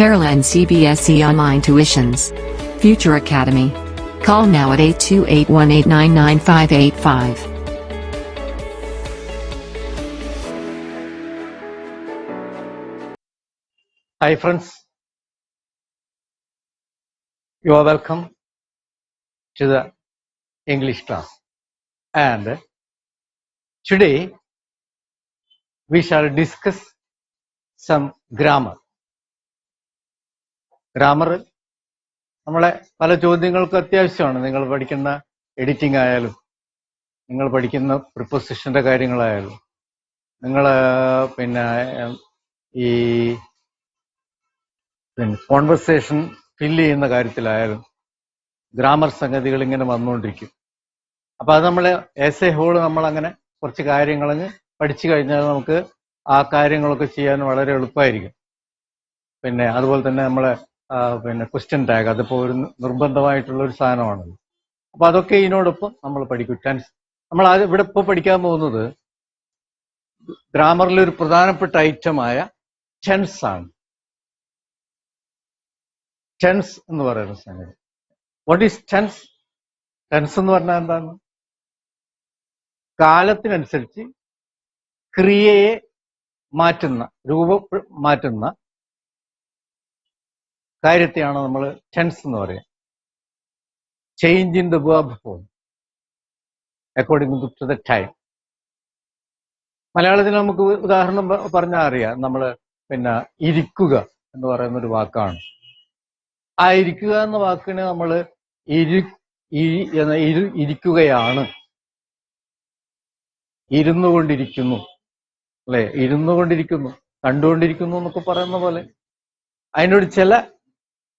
Kerala and CBSE Online Tuitions. Future Academy. Call now at 8281899585. Hi friends, you are welcome to the English class, and today we shall discuss some grammar. Grammar നമ്മളെ പല ചോദ്യങ്ങൾക്കും അത്യാവശ്യമാണ്. നിങ്ങൾ പഠിക്കുന്ന editing ആയാലും, നിങ്ങൾ പഠിക്കുന്ന പ്രിപ്പോസിഷന്റെ കാര്യങ്ങളായാലും, നിങ്ങൾ ഈ കോൺവെർസേഷൻ ഫില്ല് ചെയ്യുന്ന കാര്യത്തിലായാലും ഗ്രാമർ സംഗതികൾ ഇങ്ങനെ വന്നുകൊണ്ടിരിക്കും. അപ്പൊ അത് നമ്മൾ ആസ് എ ഹോൾ നമ്മൾ അങ്ങനെ കുറച്ച് കാര്യങ്ങളങ്ങ് പഠിച്ചു കഴിഞ്ഞാൽ നമുക്ക് ആ കാര്യങ്ങളൊക്കെ ചെയ്യാൻ വളരെ എളുപ്പമായിരിക്കും. അതുപോലെ തന്നെ നമ്മളെ ക്വസ്റ്റ്യൻ ടാഗ്, അതിപ്പോ ഒരു നിർബന്ധമായിട്ടുള്ള ഒരു സാധനമാണല്ലോ. അപ്പൊ അതൊക്കെ ഇതിനോടൊപ്പം നമ്മൾ പഠിക്കും. ടെൻസ് നമ്മൾ ഇവിടെ ഇപ്പോൾ പഠിക്കാൻ പോകുന്നത് ഗ്രാമറിലെ ഒരു പ്രധാനപ്പെട്ട ഐറ്റമായ ടെൻസ് ആണ്. ടെൻസ് എന്ന് പറയുന്ന സംഗതി. What is tense? ടെൻസ് എന്ന് പറഞ്ഞാൽ എന്താണ്? കാലത്തിനനുസരിച്ച് ക്രിയയെ മാറ്റുന്ന, മാറ്റുന്ന കാര്യത്തെയാണ് നമ്മൾ ടെൻസ് എന്ന് പറയുക. Change in the verb form according to the time. മലയാളത്തിൽ നമുക്ക് ഉദാഹരണം പറഞ്ഞാൽ അറിയാം. നമ്മൾ ഇരിക്കുക എന്ന് പറയുന്ന ഒരു വാക്കാണ്. ആ ഇരിക്കുക എന്ന വാക്കിന് നമ്മൾ ഇരിക്കുകയാണ്, ഇരുന്നു കൊണ്ടിരിക്കുന്നു, അല്ലെ? ഇരുന്നു കൊണ്ടിരിക്കുന്നു, കണ്ടുകൊണ്ടിരിക്കുന്നു എന്നൊക്കെ പറയുന്ന പോലെ അതിനോട് ചില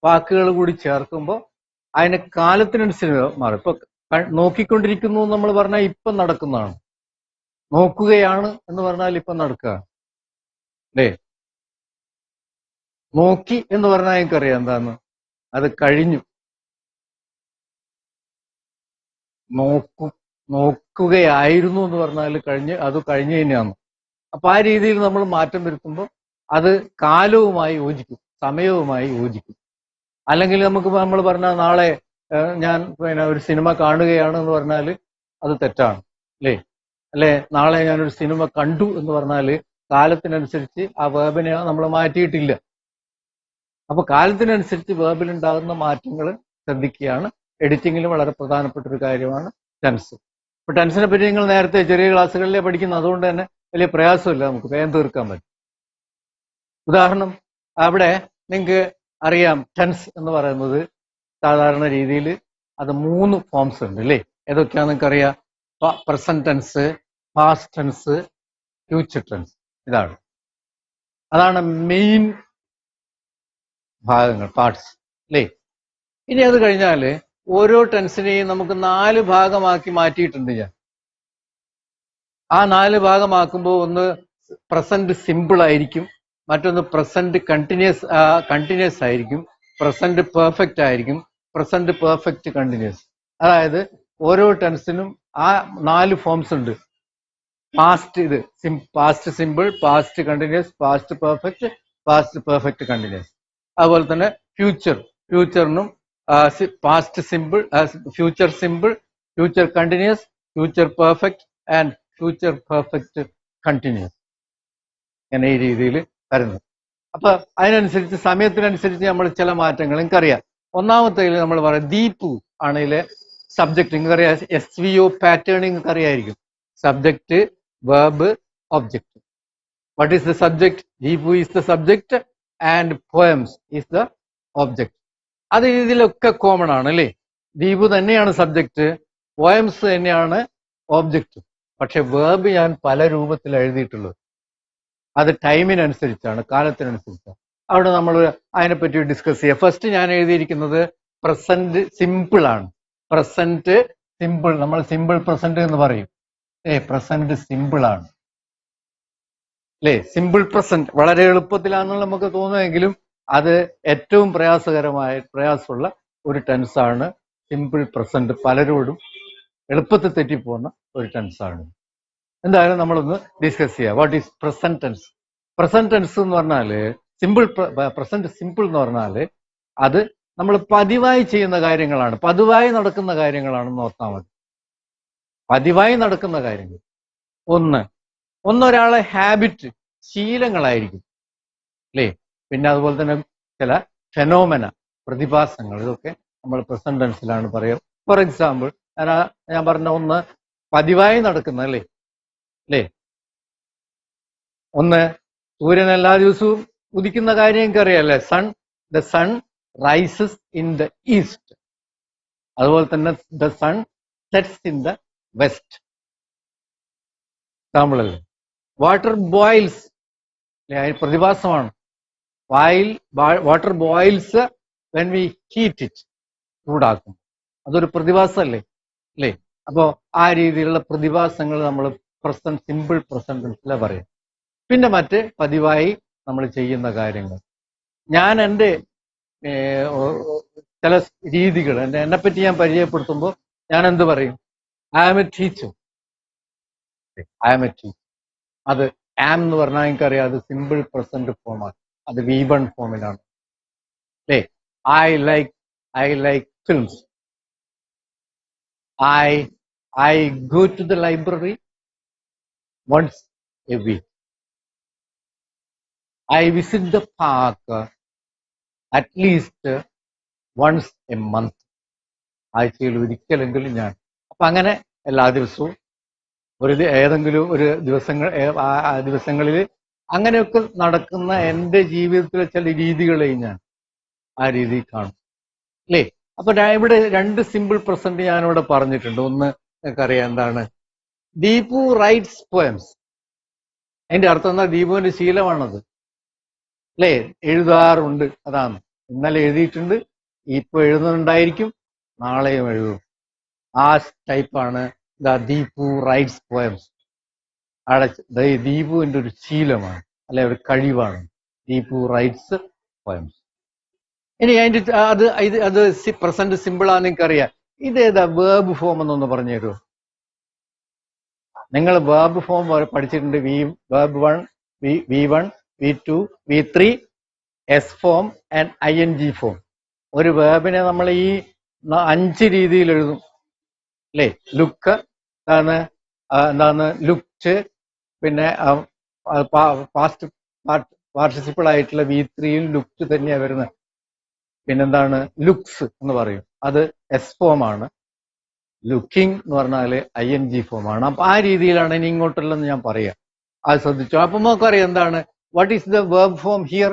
വാക്കുകൾ കൂടി ചേർക്കുമ്പോൾ അതിന് കാലത്തിനനുസരിച്ച് മാറും. ഇപ്പൊ നോക്കിക്കൊണ്ടിരിക്കുന്നു നമ്മൾ പറഞ്ഞാൽ ഇപ്പം നടക്കുന്നതാണ്. നോക്കുകയാണ് എന്ന് പറഞ്ഞാൽ ഇപ്പം നടക്കുകയാണ്, അല്ലേ? നോക്കി എന്ന് പറഞ്ഞാൽ എനിക്കറിയാം എന്താന്ന്, അത് കഴിഞ്ഞു. നോക്കുകയായിരുന്നു എന്ന് പറഞ്ഞാൽ അത് കഴിഞ്ഞു തന്നെയാണ്. അപ്പൊ ആ രീതിയിൽ നമ്മൾ മാറ്റം വരുത്തുമ്പോൾ അത് കാലവുമായി യോജിക്കും, സമയവുമായി യോജിക്കും. അല്ലെങ്കിൽ നമ്മൾ പറഞ്ഞാൽ നാളെ ഞാൻ ഒരു സിനിമ കാണുകയാണ് എന്ന് പറഞ്ഞാൽ അത് തെറ്റാണ്, അല്ലേ? നാളെ ഞാനൊരു സിനിമ കണ്ടു എന്ന് പറഞ്ഞാൽ കാലത്തിനനുസരിച്ച് ആ വേർബിനെ നമ്മൾ മാറ്റിയിട്ടില്ല. അപ്പൊ കാലത്തിനനുസരിച്ച് വേർബിലുണ്ടാകുന്ന മാറ്റങ്ങൾ ശ്രദ്ധിക്കുകയാണ് എഡിറ്റിങ്ങിൽ വളരെ പ്രധാനപ്പെട്ട ഒരു കാര്യമാണ് ടെൻസ്. ഇപ്പൊ ടെൻസിനെ പറ്റി നിങ്ങൾ നേരത്തെ ചെറിയ ക്ലാസ്സുകളിലേ പഠിക്കുന്നു, അതുകൊണ്ട് തന്നെ വലിയ പ്രയാസമില്ല, നമുക്ക് വേഗം തീർക്കാൻ പറ്റും. ഉദാഹരണം, അവിടെ നിങ്ങൾക്ക് അറിയാം ടെൻസ് എന്ന് പറയുന്നത് സാധാരണ രീതിയിൽ അത് 3 ഫോംസ് ഉണ്ട്, അല്ലേ? ഏതൊക്കെയാണെന്ന് നിങ്ങൾക്ക് അറിയാം. Present tense, past tense, future tense. അതാണ് മെയിൻ ഭാഗങ്ങൾ, പാർട്സ്, അല്ലേ? ഇനി അത് കഴിഞ്ഞാൽ ഓരോ ടെൻസിനെയും നമുക്ക് 4 ഭാഗമാക്കി മാറ്റിയിട്ടുണ്ട് ഞാൻ. ആ 4 ഭാഗമാക്കുമ്പോൾ ഒന്ന് പ്രസന്റ് സിമ്പിൾ ആയിരിക്കും, മറ്റൊന്ന് പ്രസന്റ് കണ്ടിന്യൂസ് ആയിരിക്കും, പ്രസന്റ് പെർഫെക്റ്റ് ആയിരിക്കും, പ്രസന്റ് പെർഫെക്റ്റ് കണ്ടിന്യൂസ്. അതായത് ഓരോ ടെൻസിനും ആ 4 ഫോംസ് ഉണ്ട്. Past simple, past continuous, past perfect continuous. അതുപോലെ തന്നെ ഫ്യൂച്ചറിനും past simple, future simple, future continuous, future perfect and future perfect continuous. ഇങ്ങനെ ഈ രീതിയിൽ വരുന്നത്. അപ്പൊ അതിനനുസരിച്ച് സമയത്തിനനുസരിച്ച് നമ്മൾ ചില മാറ്റങ്ങൾ നിങ്ങൾക്കറിയാം. ഒന്നാമത്തേതിൽ നമ്മൾ പറയാം ദീപു ആണെങ്കില് സബ്ജക്ട്, നിങ്ങൾക്കറിയാം SVO പാറ്റേൺ നിങ്ങൾക്കറിയായിരിക്കും. Subject, verb, object. What is the subject? Deepu is the subject and poems is the object. അത് ഇതിലൊക്കെ കോമൺ ആണ്, അല്ലേ? ദീപു തന്നെയാണ് സബ്ജക്ട്, പോയംസ് തന്നെയാണ് ഒബ്ജക്ട്. പക്ഷെ വേർബ് ഞാൻ പല രൂപത്തിൽ എഴുതിയിട്ടുള്ളത്. അത് ടൈമിനനുസരിച്ചാണ്, കാലത്തിനനുസരിച്ചാണ്. അവിടെ നമ്മൾ അതിനെപ്പറ്റി ഡിസ്കസ് ചെയ്യാം. ഫസ്റ്റ് ഞാൻ എഴുതിയിരിക്കുന്നത് പ്രസന്റ് സിമ്പിൾ ആണ്. പ്രസന്റ് സിമ്പിൾ, നമ്മൾ സിമ്പിൾ പ്രസന്റ് എന്ന് പറയും. പ്രസന്റ് സിമ്പിൾ ആണ്, അല്ലേ? സിമ്പിൾ പ്രസന്റ് വളരെ എളുപ്പത്തിലാണെന്ന് നമുക്ക് തോന്നുമെങ്കിലും അത് ഏറ്റവും പ്രയാസമുള്ള ഒരു ടെൻസാണ് സിമ്പിൾ പ്രസന്റ്. പലരോടും എളുപ്പത്തിൽ തെറ്റിപ്പോകുന്ന ഒരു ടെൻസാണ്. എന്തായാലും നമ്മളൊന്ന് ഡിസ്കസ് ചെയ്യാം. What is present tense? Present tense എന്ന് പറഞ്ഞാൽ സിമ്പിൾ പ്രസന്റ് സിമ്പിൾ എന്ന് പറഞ്ഞാൽ അത് നമ്മൾ പതിവായി ചെയ്യുന്ന കാര്യങ്ങളാണ്, പതിവായി നടക്കുന്ന കാര്യങ്ങളാണെന്ന് ഓർത്താൽ മതി. പതിവായി നടക്കുന്ന കാര്യങ്ങൾ. ഒന്നൊരാളെ ഹാബിറ്റ്, ശീലങ്ങളായിരിക്കും അല്ലേ. പിന്നെ അതുപോലെ തന്നെ ചില ഫെനോമെന, പ്രതിഭാസങ്ങൾ, ഇതൊക്കെ നമ്മൾ പ്രസന്റ് ടെൻസിലാണ് പറയുക. ഫോർ എക്സാമ്പിൾ, ഞാൻ പറഞ്ഞ ഒന്ന് പതിവായി നടക്കുന്ന അല്ലേ. ഒന്ന് സൂര്യൻ എല്ലാ ദിവസവും ഉദിക്കുന്ന കാര്യം എനിക്കറിയാല്ലേ. The sun rises in the east. അതുപോലെ തന്നെ the sun sets in the west. Example അല്ലേ. വാട്ടർ ബോയിൽസ്, പ്രതിഭാസമാണ്. Water boils when we heat it, ചൂടാക്കും. അതൊരു പ്രതിഭാസമല്ലേ അല്ലേ. അപ്പോ ആ രീതിയിലുള്ള പ്രതിഭാസങ്ങൾ നമ്മൾ പ്രസന്റ്, സിമ്പിൾ പ്രസന്റ് ടെൻസിലെ പറയും. പിന്നെ മറ്റ് പതിവായി നമ്മൾ ചെയ്യുന്ന കാര്യങ്ങൾ. ഞാൻ എൻ്റെ ചില രീതികൾ എന്നെപ്പറ്റി ഞാൻ പരിചയപ്പെടുത്തുമ്പോൾ ഞാൻ എന്ത് പറയും? I am a teacher. I am a teacher. അത് ആം എന്ന് പറഞ്ഞാൽ എനിക്കറിയാം അത് സിമ്പിൾ പ്രസന്റ് ഫോമാണ്. അത് V1 ഫോമിലാണ് അല്ലേ. I like films. I go to the library once a week. I visit the park at least once a month. ആഴ്ചയിൽ ഒരിക്കലെങ്കിലും ഞാൻ. അപ്പൊ അങ്ങനെ എല്ലാ ദിവസവും ഏതെങ്കിലും ഒരു ദിവസങ്ങളിൽ അങ്ങനെയൊക്കെ നടക്കുന്ന എൻ്റെ ജീവിതത്തിലെ ചില രീതികളെയും ഞാൻ ആ രീതിയിൽ കാണും അല്ലേ. അപ്പൊ ഞാൻ ഇവിടെ രണ്ട് സിമ്പിൾ പ്രസന്റ് ഞാനിവിടെ പറഞ്ഞിട്ടുണ്ട്. ഒന്ന് നിങ്ങൾക്കറിയാം എന്താണ്? Deepu rights poems. അതിന്റെ അർത്ഥം എന്താ? ദീപുവിന്റെ ശീലമാണത് അല്ലേ. എഴുതാറുണ്ട്, അതാണ്. ഇന്നലെ എഴുതിയിട്ടുണ്ട്, ഇപ്പൊ എഴുതുന്നുണ്ടായിരിക്കും, നാളെയും എഴുതും. ആ ടൈപ്പാണ് ദീപു റൈറ്റ്സ് പോയംസ്. അവിടെ ദീപുവിന്റെ ഒരു ശീലമാണ് അല്ലെ, ഒരു കഴിവാണ് ദീപു റൈറ്റ്സ് പോയംസ്. ഇനി അതിന്റെ അത് പ്രസന്റ് സിമ്പിൾ ആണെന്ന് നിങ്ങൾക്കറിയാം. ഇതേതാ വേർബ് ഫോം എന്നൊന്ന് പറഞ്ഞു തരുമോ? നിങ്ങൾ വേർബ് ഫോം പഠിച്ചിട്ടുണ്ട്. Verb 1, V1, V2, V3, S form and ING form. ഒരു വേർബിനെ നമ്മൾ ഈ 5 രീതിയിൽ എഴുതും അല്ലേ. ലുക്ക് എന്താണ് ലുക്ട്. പിന്നെ പാസ്റ്റ് പാർട്ടിസിപ്പിൾ ആയിട്ടുള്ള V3യിൽ ലുക്ട് തന്നെയാണ് വരുന്നത്. പിന്നെന്താണ്? ലുക്സ് എന്ന് പറയും, അത് എസ് ഫോം ആണ്. ലുക്കിംഗ് എന്ന് പറഞ്ഞാൽ ING ഫോം ആണ്. അപ്പൊ ആ രീതിയിലാണ് ഇനി ഇങ്ങോട്ടുള്ളതെന്ന് ഞാൻ പറയാം. അത് ശ്രദ്ധിച്ചു. അപ്പൊ നമുക്കറിയാം എന്താണ് what is the verb form here.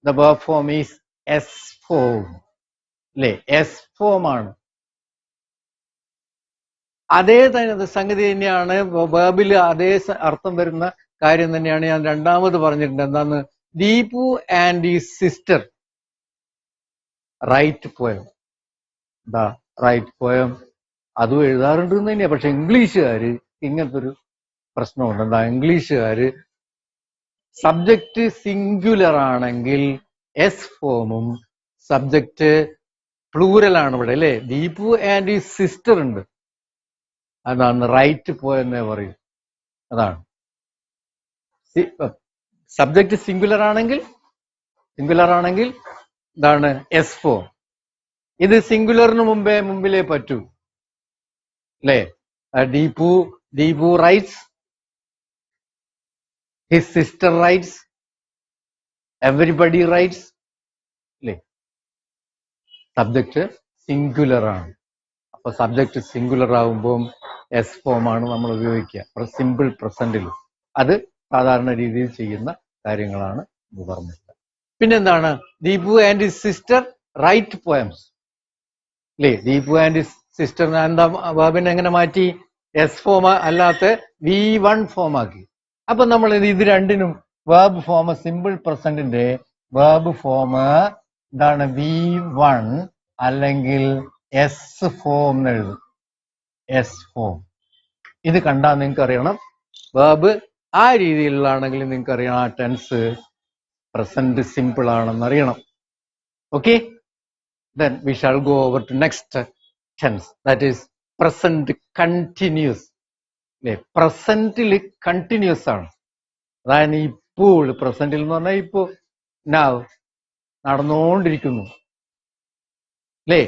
The verb form is S form അല്ലേ. എസ് ഫോം ആണ്. അതേ തന്നെ സംഗതി തന്നെയാണ് വേർബിൽ, അതേ അർത്ഥം വരുന്ന കാര്യം തന്നെയാണ് ഞാൻ രണ്ടാമത് പറഞ്ഞിട്ടുണ്ട്. എന്താന്ന്? ദീപു ആൻഡ് ഈ സിസ്റ്റർ റൈറ്റ് പോയം. എന്താ റൈറ്റ് പോയം? അതും എഴുതാറുണ്ട് എന്ന് തന്നെയാ. പക്ഷെ ഇംഗ്ലീഷുകാര് ഇങ്ങനത്തെ ഒരു പ്രശ്നമുണ്ട്. എന്താ? ഇംഗ്ലീഷുകാര് സബ്ജക്റ്റ് സിംഗുലർ ആണെങ്കിൽ എസ് ഫോമും, സബ്ജക്റ്റ് പ്ലൂരൽ ആണ് ഇവിടെ അല്ലേ. ദീപു ആൻഡ് ഈ സിസ്റ്റർ ഉണ്ട്, അതാണ് റൈറ്റ് പോയെന്നേ പറയും. അതാണ് സബ്ജക്റ്റ് സിംഗുലർ ആണെങ്കിൽ ഇതാണ് എസ് ഫോം. ഇത് സിംഗുലറിന് മുമ്പിലേ പറ്റൂ അല്ലേ. Deepu rights, his sister rights, everybody rights അല്ലേ. സബ്ജക്റ്റ് സിംഗുലർ ആണ്. അപ്പൊ സബ്ജക്റ്റ് സിംഗുലർ ആകുമ്പോൾ എസ് ഫോം ആണ് നമ്മൾ ഉപയോഗിക്കുക സിമ്പിൾ പ്രസന്റിൽ. അത് സാധാരണ രീതിയിൽ ചെയ്യുന്ന കാര്യങ്ങളാണ് ഇത് പറഞ്ഞിട്ടുള്ളത്. പിന്നെന്താണ്? Deepu and his sister write poems അല്ലേ. ദീപു ആൻഡ് ഹിസ് സിസ്റ്റർ എന്താ വേർബിനെ എങ്ങനെ മാറ്റി? എസ് ഫോം അല്ലാത്ത V1 ഫോം ആക്കി. അപ്പൊ നമ്മൾ ഇത് രണ്ടിനും വേർബ് ഫോം, സിമ്പിൾ പ്രസന്റിന്റെ വേർബ് ഫോം എന്താണ്? V1 അല്ലെങ്കിൽ എസ് ഫോം എന്ന് എഴുതും. S form. ഇത് കണ്ടാൽ നിങ്ങൾക്ക് അറിയണം വേർബ് ആ രീതിയിലാണെങ്കിൽ നിങ്ങൾക്ക് അറിയണം ആ ടെൻസ് പ്രസന്റ് സിമ്പിൾ ആണെന്ന് അറിയണം. Okay, then we shall go over to next tense, that is present continuous അല്ലേ. പ്രസന്റിൽ കണ്ടിന്യൂസ് ആണ്. അതായത് ഇപ്പോൾ പ്രസന്റിൽ എന്ന് പറഞ്ഞാൽ ഇപ്പോ now നടന്നുകൊണ്ടിരിക്കുന്നു അല്ലേ?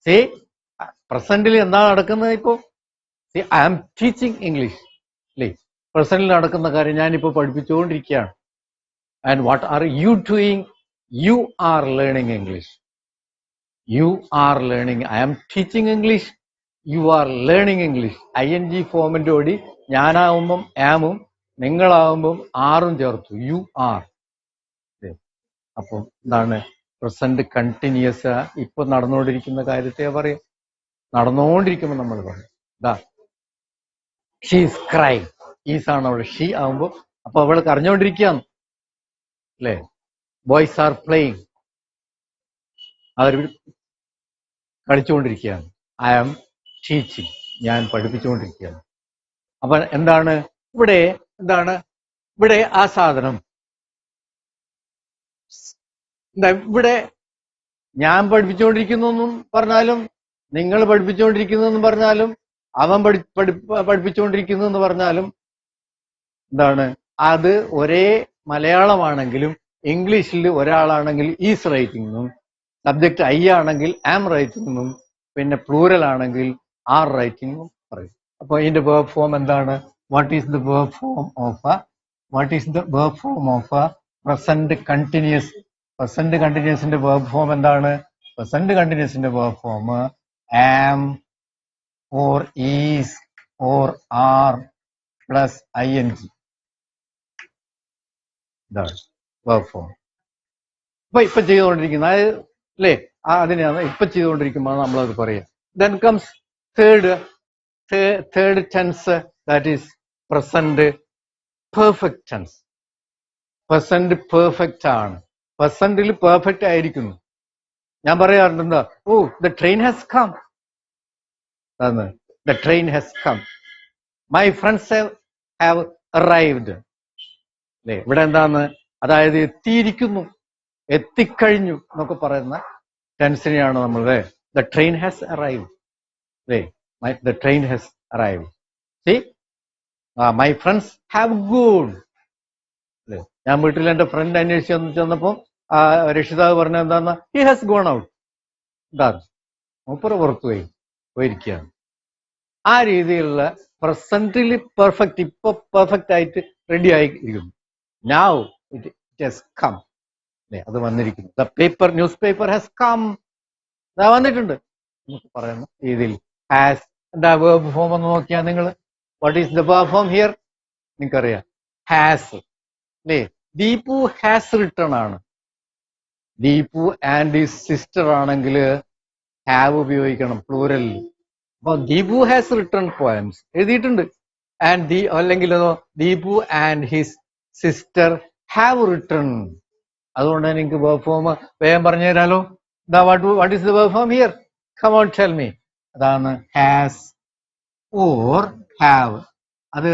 സേ പ്രസന്റിൽ എന്താ നടക്കുന്നത് ഇപ്പോ? Say I am teaching English അല്ലേ? പ്രസന്റിൽ നടക്കുന്ന കാര്യം ഞാനിപ്പോ പഠിപ്പിച്ചുകൊണ്ടിരിക്കുകയാണ്. And what are you doing? You are learning English. You are learning. I am teaching English, you are learning English. ING ഫോമിന്റെ കൂടി ഞാനാവുമ്പം ആമും നിങ്ങളാവുമ്പം ആറും ചേർത്തു, യു ആർ. അപ്പം എന്താണ് പ്രസന്റ് കണ്ടിന്യൂസ്? ഇപ്പൊ നടന്നുകൊണ്ടിരിക്കുന്ന കാര്യത്തെ പറയും. നടന്നുകൊണ്ടിരിക്കുമ്പോൾ നമ്മൾ പറയും ദാ ഷീസ് ക്രൈ. ഈസ് ആണ് അവള്, ഷീ ആവുമ്പോ അപ്പൊ അവള് കരഞ്ഞുകൊണ്ടിരിക്കുകയാണ് അല്ലേ? ബോയ്സ് ആർ പ്ലേയിങ്, അവർ കളിച്ചുകൊണ്ടിരിക്കുകയാണ്. ഐ ആം ടീച്ചിങ്, ഞാൻ പഠിപ്പിച്ചുകൊണ്ടിരിക്കുകയാണ്. അപ്പൊ എന്താണ് ഇവിടെ? എന്താണ് ഇവിടെ ആ സാധനം? എന്താ ഇവിടെ ഞാൻ പഠിപ്പിച്ചുകൊണ്ടിരിക്കുന്നു എന്നും പറഞ്ഞാലും നിങ്ങൾ പഠിപ്പിച്ചുകൊണ്ടിരിക്കുന്നു എന്നും പറഞ്ഞാലും അവൻ പഠിപ്പിച്ചുകൊണ്ടിരിക്കുന്നു എന്ന് പറഞ്ഞാലും എന്താണ് അത് ഒരേ മലയാളമാണെങ്കിലും ഇംഗ്ലീഷിൽ ഒരാളാണെങ്കിൽ ഈസ് റൈറ്റിംഗ് എന്നും സബ്ജക്ട് ഐ ആണെങ്കിൽ ആം റൈറ്റിംഗ് എന്നും പിന്നെ പ്ലൂരൽ ആണെങ്കിൽ ആർ റൈറ്റിംഗ് എന്നും പറയും. അപ്പൊ ഇതിന്റെ വേർബ് ഫോം എന്താണ്? What is the verb form of present continuous? Present കണ്ടിന്യൂസിന്റെ വേർബ് ഫോം എന്താണ്? പ്രസന്റ് കണ്ടിന്യൂസിന്റെ verb form am or is or are plus ING. ഇതാണ് വേർബ് ഫോം. ഇപ്പൊ ചെയ്തുകൊണ്ടിരിക്കുന്ന അല്ലേ? അതിനെയാണ് ഇപ്പൊ ചെയ്തുകൊണ്ടിരിക്കുമ്പോൾ നമ്മളത് പറയാം. Then comes third tense, that is present perfect tense. Present perfect ആണ്. പ്രസന്റിൽ പെർഫെക്റ്റ് ആയിരിക്കുന്നു. ഞാൻ പറയാറുണ്ട് എന്താ? Oh the train has come. The train has come. My friends have arrived അല്ലേ? ഇവിടെ എന്താന്ന്? അതായത് എത്തിയിരിക്കുന്നു, എത്തിക്കഴിഞ്ഞു എന്നൊക്കെ പറയുന്ന ടെൻസിനെയാണ് നമ്മൾ ദ ട്രെയിൻ ഹാസ് അറൈവ്ഡ് അല്ലേ? The train has arrived. See my friends have gone അല്ലേ? ഞാൻ വീട്ടിൽ എന്റെ ഫ്രണ്ട് അന്വേഷിച്ച് ചെന്നപ്പോ രക്ഷിതാവ് പറഞ്ഞ എന്താന്ന്? He has gone out. എന്താണ്? മൂപ്പറ് പുറത്തു പോയിരിക്കുകയാണ്. ആ രീതിയിലുള്ള പ്രസന്റിൽ പെർഫെക്റ്റ്, ഇപ്പൊ പെർഫെക്റ്റ് ആയിട്ട് റെഡി ആയിരിക്കുന്നു. നൗ ഇറ്റ് ഹാസ് കം അല്ലേ? അത് വന്നിരിക്കുന്നു. The paper, newspaper has come, വന്നിട്ടുണ്ട് നമുക്ക് പറയുന്ന രീതിയിൽ ഹാസ്. എന്താ വേർബ് ഫോം എന്ന് നോക്കിയാൽ നിങ്ങൾ? What is the verb form here? നിങ്ങൾക്കറിയാം, ഹാസ് അല്ലേ? ദീപു ഹാസ് റിട്ടേൺ ആണ്. ദീപു ആൻഡ് ഹിസ് സിസ്റ്റർ ആണെങ്കിൽ ഹാവ് ഉപയോഗിക്കണം പ്ലൂരലിൽ. അപ്പൊ ദീപു ഹാസ് റിട്ടേൺ പോയംസ് എഴുതിയിട്ടുണ്ട്. ആൻഡ് അല്ലെങ്കിൽ Deepu and his sister have written. അതുകൊണ്ട് എനിക്ക് വേർബ് ഫോം വേഗം പറഞ്ഞു തരാലോ. What is the verb form here? Come on tell me. അതാണ് ഹാസ് ഓർ ഹാവ്. അത്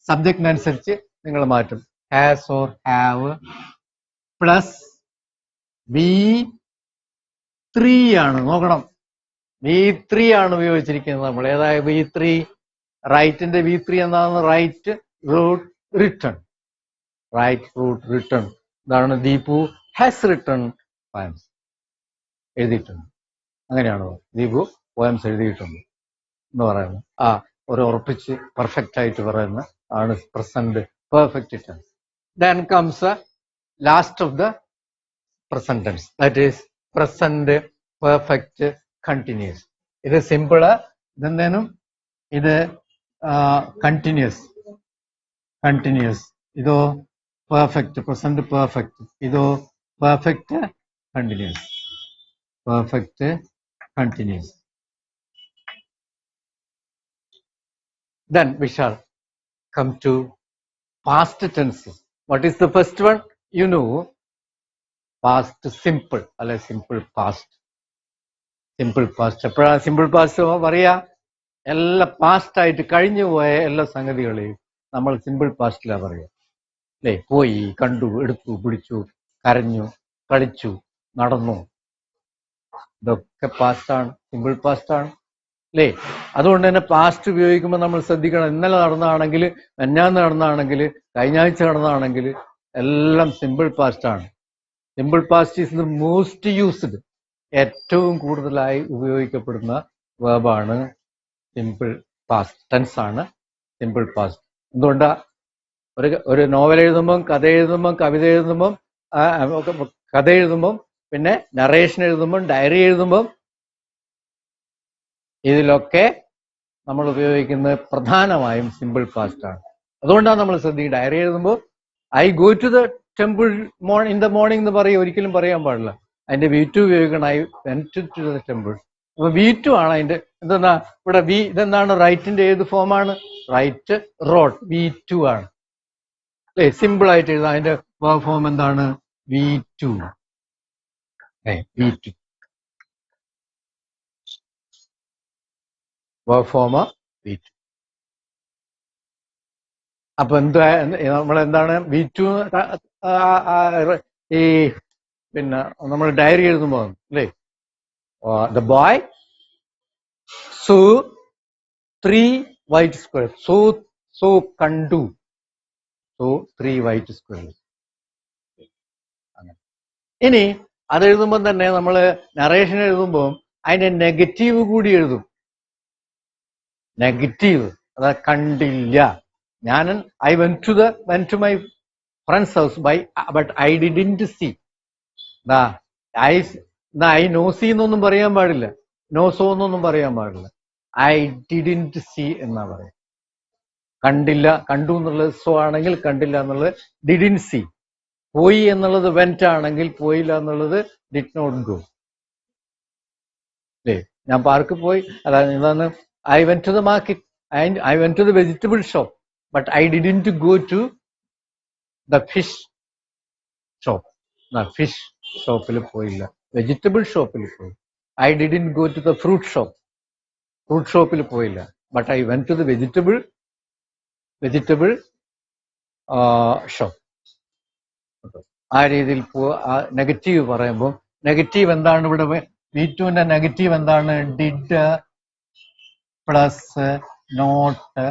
സബ്ജക്റ്റിനനുസരിച്ച് നിങ്ങൾ മാറ്റും. Has or have plus V3 ആണ്. നോക്കണം, V3 ആണ് ഉപയോഗിച്ചിരിക്കുന്നത് നമ്മൾ. ഏതായ V3? റൈറ്റിന്റെ V3 എന്താണെന്ന്? Write wrote written. Write wrote written. ഇതാണ് ദീപു ഹാസ് റിട്ടേൺ പോയംസ് എഴുതിയിട്ടുണ്ട്. അങ്ങനെയാണോ? ദീപു പോയംസ് എഴുതിയിട്ടുണ്ട് എന്ന് പറയുന്നത് ഒരു ഉറപ്പിച്ച് പെർഫെക്റ്റ് ആയിട്ട് പറയുന്ന ആണ് present perfect tense. Then comes last of the present tense, that is present perfect continuous. ഇത് സിമ്പിള്, ഇതെന്തേനും ഇത് കണ്ടിന്യൂസ്. ഇതോ പെർഫെക്റ്റ്, പ്രസന്റ് പെർഫെക്റ്റ്. ഇതോ perfect continuous. Then we shall come to past tenses. What is the first one? You know, past simple അല്ലെ simple past. എപ്പോഴാണ് simple past പറയാ? എല്ലാ past ആയിട്ട് കഴിഞ്ഞു പോയ എല്ലാ സംഗതികളെയും നമ്മൾ സിമ്പിൾ പാസ്റ്റിലാ പറയാ അല്ലേ? പോയി, കണ്ടു, എടുത്തു, പിടിച്ചു, കരഞ്ഞു, കളിച്ചു, നടന്നു, ഇതൊക്കെ പാസ്റ്റാണ്, സിമ്പിൾ പാസ്റ്റാണ് അല്ലേ? അതുകൊണ്ട് തന്നെ പാസ്റ്റ് ഉപയോഗിക്കുമ്പോൾ നമ്മൾ ശ്രദ്ധിക്കണം. ഇന്നലെ നടന്നതാണെങ്കിൽ, മെഞ്ഞാന്ന് നടന്നതാണെങ്കിൽ, കഴിഞ്ഞ ആഴ്ച നടന്നതാണെങ്കിൽ എല്ലാം സിമ്പിൾ പാസ്റ്റാണ്. Simple past is the most used, ഏറ്റവും കൂടുതലായി ഉപയോഗിക്കപ്പെടുന്ന വേർബാണ് സിമ്പിൾ പാസ്റ്റ് ടെൻസ് ആണ് സിമ്പിൾ പാസ്റ്റ്. എന്തുകൊണ്ടാ? ഒരു നോവൽ എഴുതുമ്പം, കഥ എഴുതുമ്പം, കവിത എഴുതുമ്പം, കഥ എഴുതുമ്പം, പിന്നെ നറേഷൻ എഴുതുമ്പം, ഡയറി എഴുതുമ്പം, ഇതിലൊക്കെ നമ്മൾ ഉപയോഗിക്കുന്നത് പ്രധാനമായും സിമ്പിൾ പാസ്റ്റ് ആണ്. അതുകൊണ്ടാണ് നമ്മൾ ശ്രദ്ധിക്കുക, ഡയറി എഴുതുമ്പോൾ I go to the temple in the morning എന്ന് പറയും, ഒരിക്കലും പറയാൻ പാടില്ല. അതിന്റെ V2 ഉപയോഗിക്കണം, I went to the temple. അപ്പൊ V2 ആണ് അതിന്റെ എന്തെന്നാ ഇവിടെ ഇതെന്താണ്? റൈറ്റിന്റെ ഏത് ഫോമാണ്? റൈറ്റ്, റോട്ട്, V2 ആണ് അല്ലേ? സിമ്പിൾ ആയിട്ട് എഴുതാം. അതിന്റെ ഫോം എന്താണ്? V2. V2 FOMAA V2. അപ്പൊ നമ്മളെന്താണ് V2? ഈ പിന്നെ നമ്മൾ ഡയറി എഴുതുമ്പോ അല്ലേ, the boy so 3 white squares. So കണ്ടു. So 3 white squares. ഇനി അത് എഴുതുമ്പോൾ തന്നെ നമ്മൾ നറേഷൻ എഴുതുമ്പോൾ അതിന്റെ നെഗറ്റീവ് കൂടി എഴുതും. നെഗറ്റീവ്, അതായത് കണ്ടില്ല. I went to my friend's house but I didn't see. I no see എന്നൊന്നും പറയാൻ പാടില്ല, നോ സോ എന്നൊന്നും പറയാൻ പാടില്ല. I didn't see എന്നാ പറയാം. കണ്ടില്ല, കണ്ടു എന്നുള്ളത് സോ ആണെങ്കിൽ കണ്ടില്ല എന്നുള്ളത് didn't see. പോയി എന്നുള്ളത് went ആണെങ്കിൽ പോയില്ല എന്നുള്ളത് did not go. അല്ലേ? ഞാൻ പാർക്കിൽ പോയി, അതായത് എന്താണ്? I went to the market and I went to the vegetable shop but I didn't go to the fish shop. Fish ഷോപ്പിൽ പോയില്ല, വെജിറ്റബിൾ ഷോപ്പിൽ പോയി. I didn't go to the fruit shop. Fruit ഷോപ്പിൽ പോയില്ല. But I went to the vegetable shop. ആ രീതിയിൽ negative പറയുമ്പോൾ negative എന്താണ് ഇവിടെ? V2ന്റെ നെഗറ്റീവ് എന്താണ്? Did plus not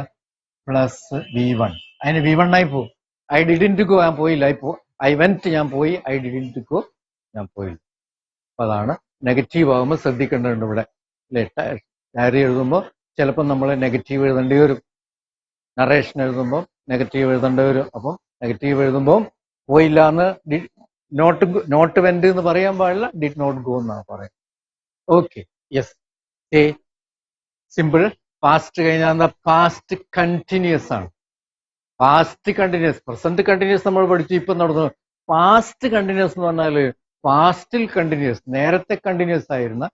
plus V1. അതിന് V1 ആയി പോകും. I didn't go, ഞാൻ പോയില്ല. I went, ഞാൻ പോയി. I didn't go, ഞാൻ പോയില്ല. അപ്പൊ അതാണ് നെഗറ്റീവ് ആകുമ്പോൾ ശ്രദ്ധിക്കേണ്ടതുണ്ട് ഇവിടെ അല്ലേ? ഡയറി എഴുതുമ്പോൾ ചിലപ്പോൾ നമ്മൾ നെഗറ്റീവ് എഴുതേണ്ടി വരും. നറേഷൻ എഴുതുമ്പോൾ നെഗറ്റീവ് എഴുതേണ്ടി വരും. അപ്പം നെഗറ്റീവ് എഴുതുമ്പോൾ പോയില്ല എന്ന് നോട്ട് വെന്റ് എന്ന് പറയാൻ പാടില്ല, ഡിഡ് നോട്ട് ഗോ എന്നാണ് പറയാം. Okay, yes. സിമ്പിൾ പാസ്റ്റ് കഴിഞ്ഞാൽ എന്താ? പാസ്റ്റ് കണ്ടിന്യൂസ് ആണ്. പാസ്റ്റ് കണ്ടിന്യൂസ്, പ്രസന്റ് കണ്ടിന്യൂസ് നമ്മൾ പഠിച്ചു, ഇപ്പൊ നടന്നു. പാസ്റ്റ് കണ്ടിന്യൂസ് എന്ന് പറഞ്ഞാല് പാസ്റ്റിൽ കണ്ടിന്യൂസ്, നേരത്തെ കണ്ടിന്യൂസ് ആയിരുന്ന.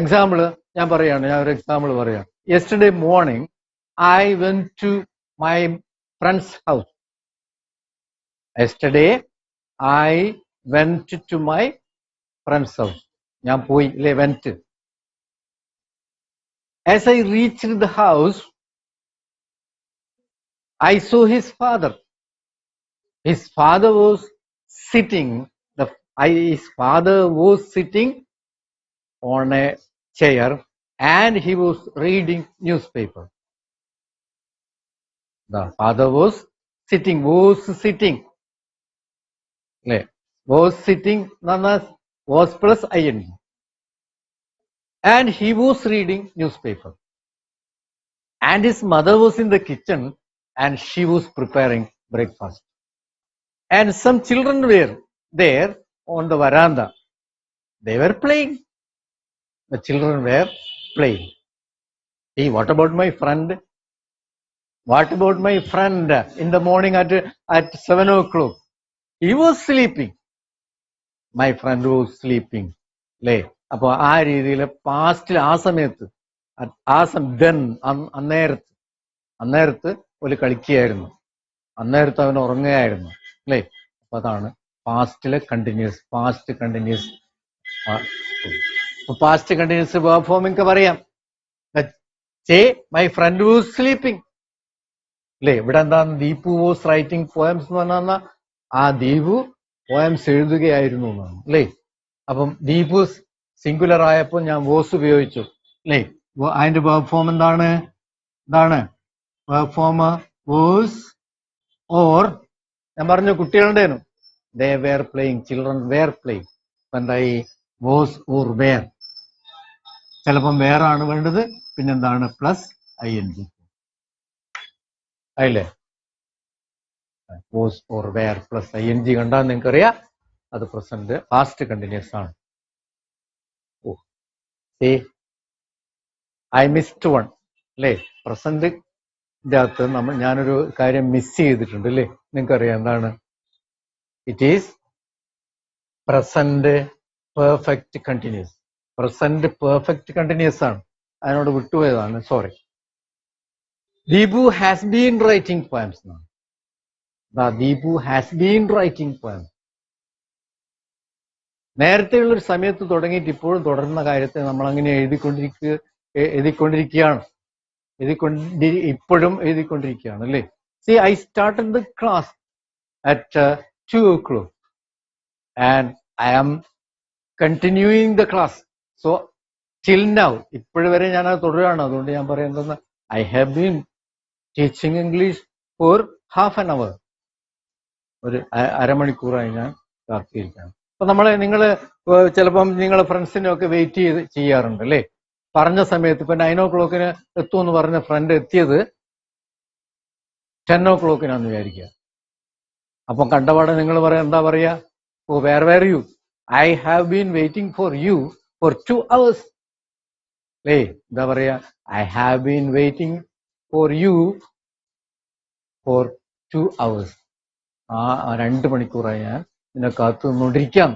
എക്സാമ്പിള് ഞാൻ ഒരു എക്സാമ്പിൾ പറയാം. Yesterday morning I went to my friend's house. Yesterday I went to my friend's house. ഞാൻ പോയി അല്ലേ? went. As I reached the house, I saw his father. His father was sitting. His father was sitting on a chair and he was reading newspaper. The father was sitting. Was sitting. Was plus ing. And he was reading newspaper. And his mother was in the kitchen and she was preparing breakfast. And some children were there on the veranda. They were playing. The children were playing. Hey, what about my friend? What about my friend in the morning at 7 o'clock? He was sleeping. My friend was sleeping. അല്ലേ? അപ്പൊ ആ രീതിയിൽ പാസ്റ്റിൽ ആ സമയത്ത് അന്നേരത്ത് ഒരു കളിക്കുകയായിരുന്നു, അന്നേരത്ത് അവൻ ഉറങ്ങുകയായിരുന്നു അല്ലേ? അപ്പൊ അതാണ് പാസ്റ്റിലെ continuous. Past continuous verb form എനിക്ക് പറയാം. മൈ ഫ്രണ്ട് വാസ് സ്ലീപ്പിംഗ് അല്ലേ? ഇവിടെ എന്താണ്? ദീപു വാസ് റൈറ്റിംഗ് പോയംസ് എന്ന് പറഞ്ഞാൽ ആ ദീപു പോയംസ് എഴുതുകയായിരുന്നു എന്നാണ് അല്ലേ? അപ്പം ദീപു സിംഗുലർ ആയപ്പോൾ ഞാൻ വോസ് ഉപയോഗിച്ചു അല്ലേ? അതിന്റെ വേർബ് ഫോം എന്താണ്? Verb form was or. ഞാൻ പറഞ്ഞു കുട്ടികളുടേനും they were playing, children were playing. ഇപ്പൊ എന്തായി? Was or were. ചിലപ്പം വേറെ ആണ് വേണ്ടത്, പിന്നെന്താണ്? Plus ING. ആയില്ലേ? Was or were plus ING കണ്ടാൽ നിങ്ങൾക്കറിയാം അത് പ്രസന്റ് പാസ്റ്റ് കണ്ടിന്യൂസ് ആണ്. ഓ, ഐ മിസ്ഡ് വൺ അല്ലേ? പ്രസന്റ് അകത്ത് ഞാനൊരു കാര്യം മിസ് ചെയ്തിട്ടുണ്ട് അല്ലേ? നിങ്ങൾക്കറിയാം എന്താണ്? It is present perfect continuous. Present perfect continuous ആണ്. അതിനോട് വിട്ടുപോയതാണ്, sorry. Deepu has been writing poems എന്നാണ്. Deepu has been writing poems. നേരത്തെയുള്ള ഒരു സമയത്ത് തുടങ്ങിയിട്ട് ഇപ്പോഴും തുടരുന്ന കാര്യത്തെ നമ്മൾ അങ്ങനെ എഴുതിക്കൊണ്ടിരിക്കുകയാണ്. ഇപ്പോഴും എഴുതിക്കൊണ്ടിരിക്കുകയാണ് അല്ലേ? C, I started the class at 2 o'clock and I am continuing the class. So till now, ഇപ്പോഴുവരെ ഞാൻ അത് തുടരുകയാണ്. അതുകൊണ്ട് ഞാൻ പറയുന്നത് I have been teaching English for half an hour. ഒരു അരമണിക്കൂറായി ഞാൻ ക്ലാസ് ചെയ്യിക്കുകയാണ്. അപ്പൊ നിങ്ങൾ ചിലപ്പം നിങ്ങളെ ഫ്രണ്ട്സിനെയൊക്കെ വെയിറ്റ് ചെയ്യാറുണ്ട് അല്ലേ? പറഞ്ഞ സമയത്ത് ഇപ്പൊ 9 o'clock എത്തുമെന്ന് പറഞ്ഞ ഫ്രണ്ട് എത്തിയത് 10 o'clock വിചാരിക്കുക. അപ്പം കണ്ടപാടെ നിങ്ങൾ എന്താ പറയാ? Oh, where where you? I have been waiting for you for 2 hours അല്ലേ? എന്താ പറയാ? I have been waiting for you for 2 hours. 2 മണിക്കൂറായി ഞാൻ നിന്നെ കാത്തു നിന്നോണ്ടിരിക്കാം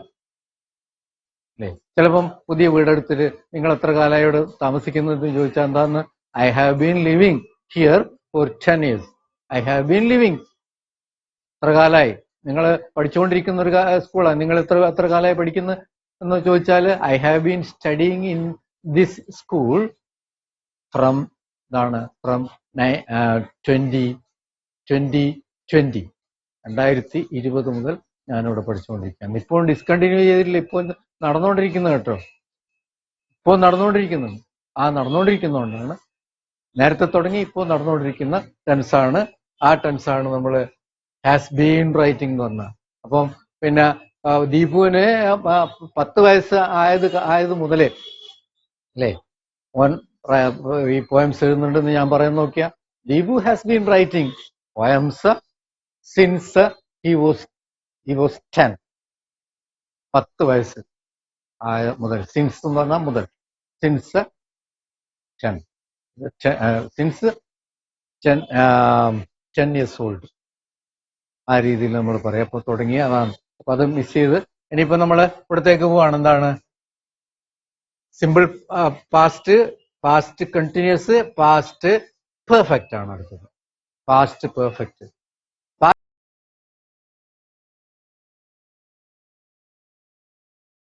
അല്ലേ? ചിലപ്പം പുതിയ വീടെടുത്തിട്ട് നിങ്ങൾ എത്ര കാലമായി ഇവിടെ താമസിക്കുന്നത് ചോദിച്ചാൽ എന്താന്ന്? I have been living here for 10 years. I have been living. എത്ര കാലമായി? നിങ്ങൾ പഠിച്ചുകൊണ്ടിരിക്കുന്ന ഒരു സ്കൂളാണ്. നിങ്ങൾ എത്ര കാലമായി പഠിക്കുന്നു എന്ന് ചോദിച്ചാൽ I have been studying in this school from 2020 മുതൽ ഞാനിവിടെ പഠിച്ചുകൊണ്ടിരിക്കുകയാണ്. ഇപ്പോൾ ഡിസ്കണ്ടിന്യൂ ചെയ്തിട്ടില്ല, ഇപ്പോൾ നടന്നുകൊണ്ടിരിക്കുന്നത് കേട്ടോ. ഇപ്പോൾ നടന്നുകൊണ്ടിരിക്കുന്നുണ്ട്. നടന്നുകൊണ്ടിരിക്കുന്നതുകൊണ്ടാണ് നേരത്തെ തുടങ്ങി ഇപ്പോൾ നടന്നുകൊണ്ടിരിക്കുന്ന ടെൻസാണ്. ആ ടെൻസാണ് നമ്മൾ ഹാസ് ബീൻ റൈറ്റിംഗ് എന്ന് പറഞ്ഞ. അപ്പം പിന്നെ ദീപുവിന് 10 വയസ്സ് ആയത് മുതലേ അല്ലേ ഈ പോയംസ് എഴുതുന്നുണ്ടെന്ന് ഞാൻ പറയുന്നത് നോക്കിയാ. Deepu has been writing poems since he was 10. 10 വയസ്സ് മുതൽ. സിൻസ് എന്ന് പറഞ്ഞാൽ മുതൽ. Since 10 years old. ആ രീതിയിൽ നമ്മൾ പറയാം. അപ്പൊ തുടങ്ങിയ അതാണ്. അപ്പൊ അത് മിസ് ചെയ്ത് ഇനിയിപ്പോ നമ്മൾ ഇവിടത്തേക്ക് പോവാണ്. എന്താണ്? Simple past continuous, past perfect ആണ് അടുത്തത്. Past perfect.